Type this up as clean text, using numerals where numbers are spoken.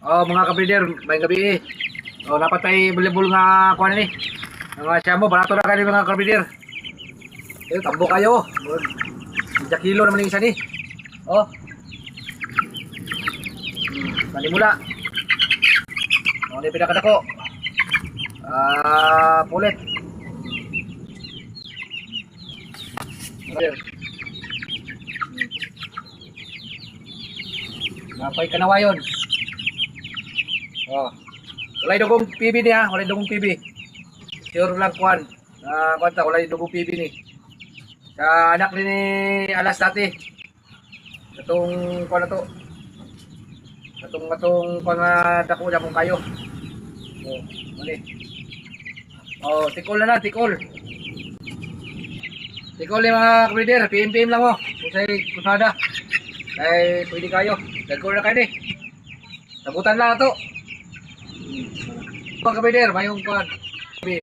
Oh, mga kabrider, may gabi eh. Oh, dapat tayo available nga kuha ni. Mga siya mo, barato na kayo mga kabrider. Eh, tambo kayo. 1 kilo naman yung isa ni. Oh. Panimula. Oh, ni pinakadako. Pulit. Napay kanawayon. Oh. Walay dugong PB niya, walay dugong PB. Sure lang kuan. Kwanta walay dugong PB ni. Sa anak ni Alas dati. Itong kuan na to. Atong pangadako na kung kayo. Oh, mali. Oh, tikol na, tikol. Tikol ni mga breeder, PM lang mo. Kung sa'yo kusada. Ay, pwede kayo. Dagko na kayo ni. Sabutan lang ito. Mga breeder, mayong kuan.